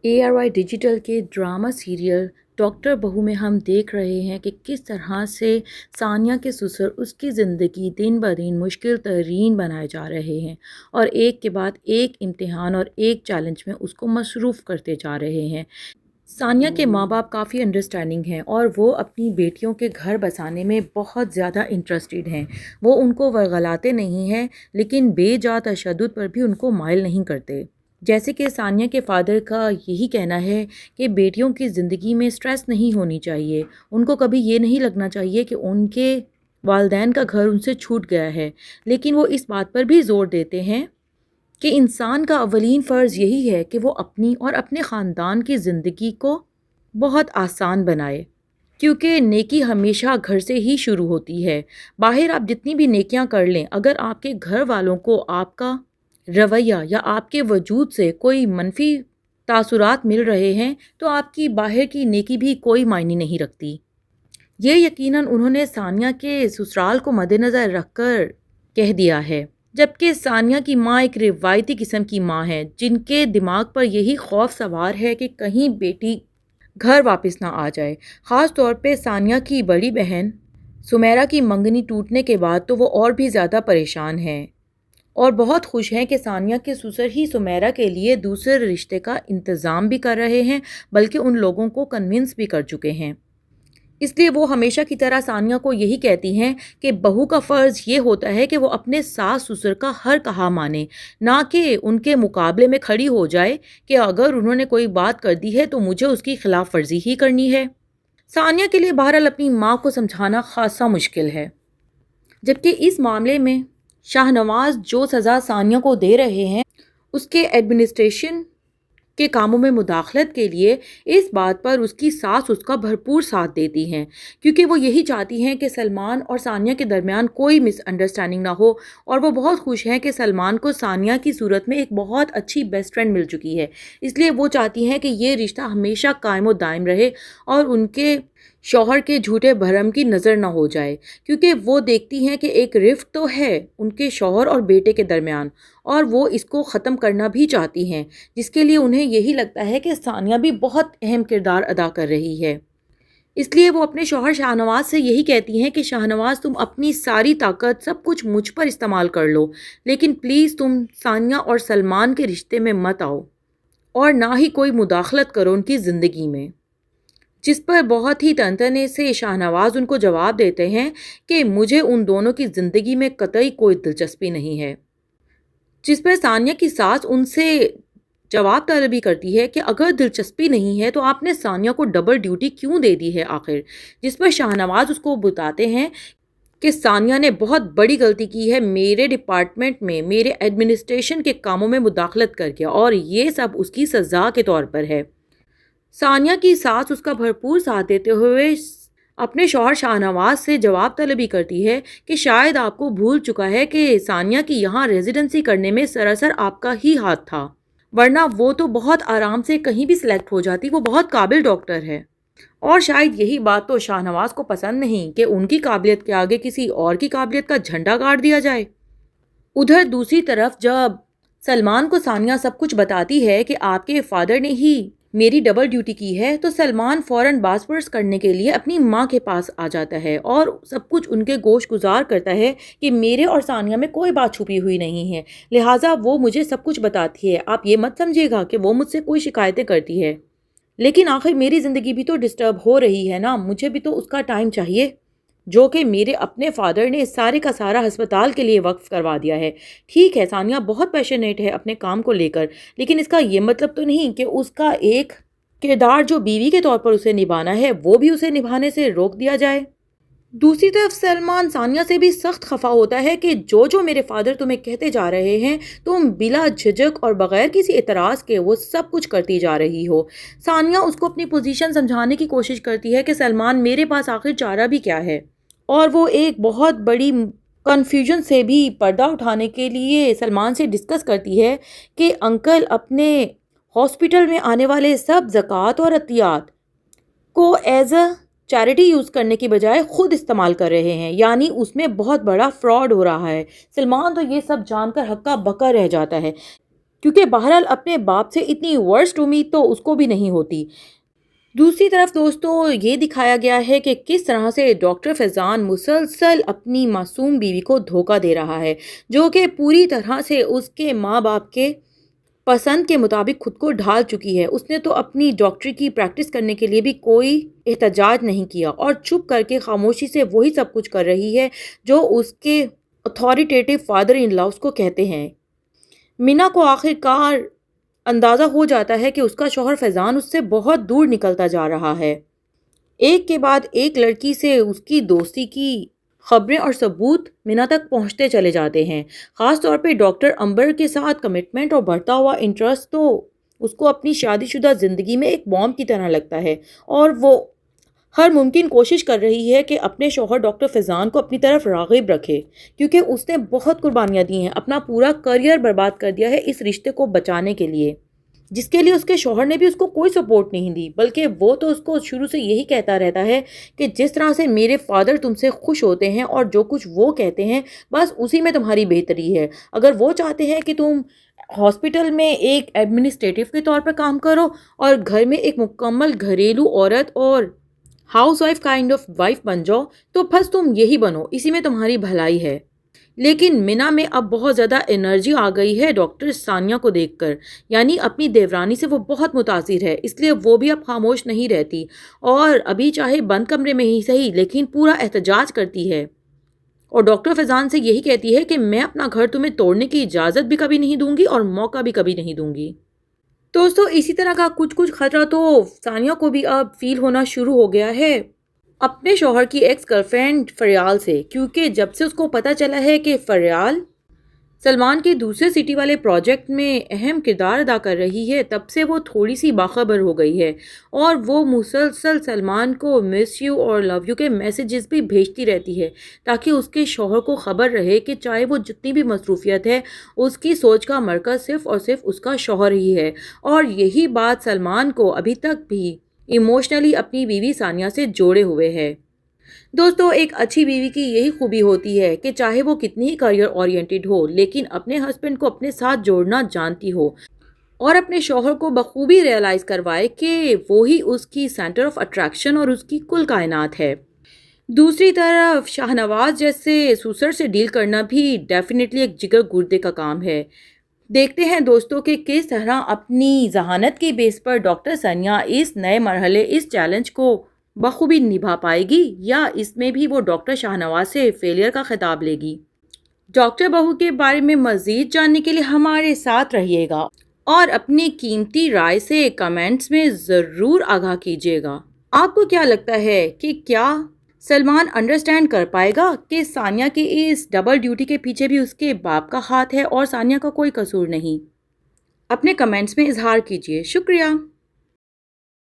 ARY digital کے drama serial doctor بہو میں ہم دیکھ رہے ہیں کہ کس طرح سے ثانیہ کے سسر اس کی زندگی دن بدن مشکل ترین بنائے جا رہے ہیں اور ایک کے بعد ایک امتحان اور ایک چیلنج میں اس کو مصروف کرتے جا رہے ہیں۔ ثانیہ کے ماں باپ کافی انڈرسٹینڈنگ ہیں اور وہ اپنی بیٹیوں کے گھر بسانے میں بہت زیادہ انٹرسٹڈ ہیں۔ وہ ان کو ورغلاتے نہیں ہیں لیکن بے جا تشدد پر بھی ان کو مائل نہیں کرتے۔ جیسے کہ ثانیہ کے فادر کا یہی کہنا ہے کہ بیٹیوں کی زندگی میں سٹریس نہیں ہونی چاہیے، ان کو کبھی یہ نہیں لگنا چاہیے کہ ان کے والدین کا گھر ان سے چھوٹ گیا ہے، لیکن وہ اس بات پر بھی زور دیتے ہیں کہ انسان کا اولین فرض یہی ہے کہ وہ اپنی اور اپنے خاندان کی زندگی کو بہت آسان بنائے، کیونکہ نیکی ہمیشہ گھر سے ہی شروع ہوتی ہے۔ باہر آپ جتنی بھی نیکیاں کر لیں، اگر آپ کے گھر والوں کو آپ کا رویہ یا آپ کے وجود سے کوئی منفی تاثرات مل رہے ہیں تو آپ کی باہر کی نیکی بھی کوئی معنی نہیں رکھتی۔ یہ یقیناً انہوں نے ثانیہ کے سسرال کو مد نظر رکھ کر کہہ دیا ہے، جبکہ ثانیہ کی ماں ایک روایتی قسم کی ماں ہے جن کے دماغ پر یہی خوف سوار ہے کہ کہیں بیٹی گھر واپس نہ آ جائے۔ خاص طور پہ ثانیہ کی بڑی بہن سمیرہ کی منگنی ٹوٹنے کے بعد تو وہ اور بھی زیادہ پریشان ہیں اور بہت خوش ہیں کہ ثانیہ کے سسر ہی سمیرہ کے لیے دوسرے رشتے کا انتظام بھی کر رہے ہیں، بلکہ ان لوگوں کو کنونس بھی کر چکے ہیں۔ اس لیے وہ ہمیشہ کی طرح ثانیہ کو یہی کہتی ہیں کہ بہو کا فرض یہ ہوتا ہے کہ وہ اپنے ساس سسر کا ہر کہا مانے، نہ کہ ان کے مقابلے میں کھڑی ہو جائے کہ اگر انہوں نے کوئی بات کر دی ہے تو مجھے اس کی خلاف ورزی ہی کرنی ہے۔ ثانیہ کے لیے بہرحال اپنی ماں کو سمجھانا خاصا مشکل ہے، جبکہ اس معاملے میں شاہ نواز جو سزا ثانیہ کو دے رہے ہیں اس کے ایڈمنسٹریشن کے کاموں میں مداخلت کے لیے اس بات پر اس کی ساس اس کا بھرپور ساتھ دیتی ہیں، کیونکہ وہ یہی چاہتی ہیں کہ سلمان اور ثانیہ کے درمیان کوئی مس انڈرسٹینڈنگ نہ ہو، اور وہ بہت خوش ہیں کہ سلمان کو ثانیہ کی صورت میں ایک بہت اچھی بیسٹ فرینڈ مل چکی ہے، اس لیے وہ چاہتی ہیں کہ یہ رشتہ ہمیشہ قائم و دائم رہے اور ان کے شوہر کے جھوٹے بھرم کی نظر نہ ہو جائے، کیونکہ وہ دیکھتی ہیں کہ ایک رفت تو ہے ان کے شوہر اور بیٹے کے درمیان اور وہ اس کو ختم کرنا بھی چاہتی ہیں، جس کے لیے انہیں یہی لگتا ہے کہ ثانیہ بھی بہت اہم کردار ادا کر رہی ہے۔ اس لیے وہ اپنے شوہر شاہ نواز سے یہی کہتی ہیں کہ شاہ نواز تم اپنی ساری طاقت سب کچھ مجھ پر استعمال کر لو، لیکن پلیز تم ثانیہ اور سلمان کے رشتے میں مت آؤ اور نہ ہی کوئی مداخلت کرو ان کی زندگی میں۔ جس پر بہت ہی تنتنے سے شاہ نواز ان کو جواب دیتے ہیں کہ مجھے ان دونوں کی زندگی میں قطعی کوئی دلچسپی نہیں ہے، جس پر ثانیہ کی ساس ان سے جواب طلبی کرتی ہے کہ اگر دلچسپی نہیں ہے تو آپ نے ثانیہ کو ڈبل ڈیوٹی کیوں دے دی ہے آخر، جس پر شاہ نواز اس کو بتاتے ہیں کہ ثانیہ نے بہت بڑی غلطی کی ہے میرے ڈپارٹمنٹ میں میرے ایڈمنسٹریشن کے کاموں میں مداخلت کر کے، اور یہ سب اس کی سزا کے طور پر ہے۔ ثانیہ کی ساس اس کا بھرپور ساتھ دیتے ہوئے اپنے شوہر شاہ نواز سے جواب طلبی کرتی ہے کہ شاید آپ کو بھول چکا ہے کہ ثانیہ کی یہاں ریزیڈنسی کرنے میں سراسر آپ کا ہی ہاتھ تھا، ورنہ وہ تو بہت آرام سے کہیں بھی سلیکٹ ہو جاتی، وہ بہت قابل ڈاکٹر ہے۔ اور شاید یہی بات تو شاہ نواز کو پسند نہیں کہ ان کی قابلیت کے آگے کسی اور کی قابلیت کا جھنڈا گاڑ دیا جائے۔ ادھر دوسری طرف جب سلمان کو ثانیہ سب کچھ بتاتی ہے کہ آپ کے فادر نے ہی میری ڈبل ڈیوٹی کی ہے تو سلمان فوراً باس پرس کرنے کے لیے اپنی ماں کے پاس آ جاتا ہے اور سب کچھ ان کے گوش گزار کرتا ہے کہ میرے اور ثانیہ میں کوئی بات چھپی ہوئی نہیں ہے، لہٰذا وہ مجھے سب کچھ بتاتی ہے، آپ یہ مت سمجھے گا کہ وہ مجھ سے کوئی شکایتیں کرتی ہے، لیکن آخر میری زندگی بھی تو ڈسٹرب ہو رہی ہے نا، مجھے بھی تو اس کا ٹائم چاہیے جو کہ میرے اپنے فادر نے سارے کا سارا ہسپتال کے لیے وقف کروا دیا ہے۔ ٹھیک ہے ثانیہ بہت پیشنیٹ ہے اپنے کام کو لے کر، لیکن اس کا یہ مطلب تو نہیں کہ اس کا ایک کردار جو بیوی کے طور پر اسے نبھانا ہے وہ بھی اسے نبھانے سے روک دیا جائے۔ دوسری طرف سلمان ثانیہ سے بھی سخت خفا ہوتا ہے کہ جو میرے فادر تمہیں کہتے جا رہے ہیں تم بلا جھجک اور بغیر کسی اعتراض کے وہ سب کچھ کرتی جا رہی ہو۔ ثانیہ اس کو اپنی پوزیشن سمجھانے کی کوشش کرتی ہے کہ سلمان میرے پاس آخر چارہ بھی کیا ہے، اور وہ ایک بہت بڑی کنفیوژن سے بھی پردہ اٹھانے کے لیے سلمان سے ڈسکس کرتی ہے کہ انکل اپنے ہاسپٹل میں آنے والے سب زکوٰۃ اور عطیات کو ایز اے چیریٹی یوز کرنے کی بجائے خود استعمال کر رہے ہیں، یعنی اس میں بہت بڑا فراڈ ہو رہا ہے۔ سلمان تو یہ سب جان کر ہکا بکا رہ جاتا ہے، کیونکہ بہرحال اپنے باپ سے اتنی ورسٹ امید تو اس کو بھی نہیں ہوتی۔ دوسری طرف دوستو یہ دکھایا گیا ہے کہ کس طرح سے ڈاکٹر فیضان مسلسل اپنی معصوم بیوی کو دھوکہ دے رہا ہے، جو کہ پوری طرح سے اس کے ماں باپ کے پسند کے مطابق خود کو ڈھال چکی ہے۔ اس نے تو اپنی ڈاکٹری کی پریکٹس کرنے کے لیے بھی کوئی احتجاج نہیں کیا اور چپ کر کے خاموشی سے وہی سب کچھ کر رہی ہے جو اس کے اتھارٹیٹیو فادر ان لا اس کو کہتے ہیں۔ مینا کو آخر کار اندازہ ہو جاتا ہے کہ اس کا شوہر فیضان اس سے بہت دور نکلتا جا رہا ہے۔ ایک کے بعد ایک لڑکی سے اس کی دوستی کی خبریں اور ثبوت مینا تک پہنچتے چلے جاتے ہیں۔ خاص طور پہ ڈاکٹر امبر کے ساتھ کمٹمنٹ اور بڑھتا ہوا انٹرسٹ تو اس کو اپنی شادی شدہ زندگی میں ایک بام کی طرح لگتا ہے، اور وہ ہر ممکن کوشش کر رہی ہے کہ اپنے شوہر ڈاکٹر فیضان کو اپنی طرف راغب رکھے، کیونکہ اس نے بہت قربانیاں دی ہیں، اپنا پورا کریئر برباد کر دیا ہے اس رشتے کو بچانے کے لیے، جس کے لیے اس کے شوہر نے بھی اس کو کوئی سپورٹ نہیں دی، بلکہ وہ تو اس کو شروع سے یہی کہتا رہتا ہے کہ جس طرح سے میرے فادر تم سے خوش ہوتے ہیں اور جو کچھ وہ کہتے ہیں بس اسی میں تمہاری بہتری ہے۔ اگر وہ چاہتے ہیں کہ تم ہاسپٹل میں ایک ایڈمنسٹریٹو کے طور پر کام کرو اور گھر میں ایک مکمل گھریلو عورت اور housewife kind of wife بن جاؤ، تو بس تم یہی بنو، اسی میں تمہاری بھلائی ہے۔ لیکن مینا میں اب بہت زیادہ انرجی آ گئی ہے ڈاکٹر ثانیہ کو دیکھ کر، یعنی اپنی دیورانی سے وہ بہت متاثر ہے، اس لیے وہ بھی اب خاموش نہیں رہتی اور ابھی چاہے بند کمرے میں ہی صحیح لیکن پورا احتجاج کرتی ہے، اور ڈاکٹر فیضان سے یہی کہتی ہے کہ میں اپنا گھر تمہیں توڑنے کی اجازت بھی کبھی نہیں دوں گی اور موقع بھی کبھی نہیں دوں گی۔ دوستو اسی طرح کا کچھ خطرہ تو ثانیہ کو بھی اب فیل ہونا شروع ہو گیا ہے اپنے شوہر کی ایکس گرل فرینڈ فریال سے، کیونکہ جب سے اس کو پتہ چلا ہے کہ فریال سلمان کے دوسرے سٹی والے پروجیکٹ میں اہم کردار ادا کر رہی ہے، تب سے وہ تھوڑی سی باخبر ہو گئی ہے اور وہ مسلسل سلمان کو مس یو اور لو یو کے میسیجز بھی بھیجتی رہتی ہے تاکہ اس کے شوہر کو خبر رہے کہ چاہے وہ جتنی بھی مصروفیت ہے اس کی سوچ کا مرکز صرف اور صرف اس کا شوہر ہی ہے، اور یہی بات سلمان کو ابھی تک بھی ایموشنلی اپنی بیوی ثانیہ سے جوڑے ہوئے ہے۔ دوستو ایک اچھی بیوی کی یہی خوبی ہوتی ہے کہ چاہے وہ کتنی ہی کریئر اورینٹڈ ہو لیکن اپنے ہسبینڈ کو اپنے ساتھ جوڑنا جانتی ہو اور اپنے شوہر کو بخوبی ریئلائز کروائے کہ وہی اس کی سینٹر آف اٹریکشن اور اس کی کل کائنات ہے۔ دوسری طرف شاہ نواز جیسے سوسر سے ڈیل کرنا بھی ڈیفینیٹلی ایک جگر گردے کا کام ہے۔ دیکھتے ہیں دوستوں کہ کس طرح اپنی ذہانت کی بیس پر ڈاکٹر ثانیہ اس نئے مرحلے اس چیلنج کو بخوبی نبھا پائے گی یا اس میں بھی وہ ڈاکٹر شاہ نواز سے فیلئر کا خطاب لے گی۔ ڈاکٹر بہو کے بارے میں مزید جاننے کے لیے ہمارے ساتھ رہیے گا اور اپنی قیمتی رائے سے کمنٹس میں ضرور آگاہ کیجیے گا۔ آپ کو کیا لگتا ہے کہ کیا سلمان انڈرسٹینڈ کر پائے گا کہ ثانیہ کی اس ڈبل ڈیوٹی کے پیچھے بھی اس کے باپ کا ہاتھ ہے اور ثانیہ کا کوئی قصور نہیں؟ اپنے کمنٹس میں اظہار کیجیے۔ شکریہ۔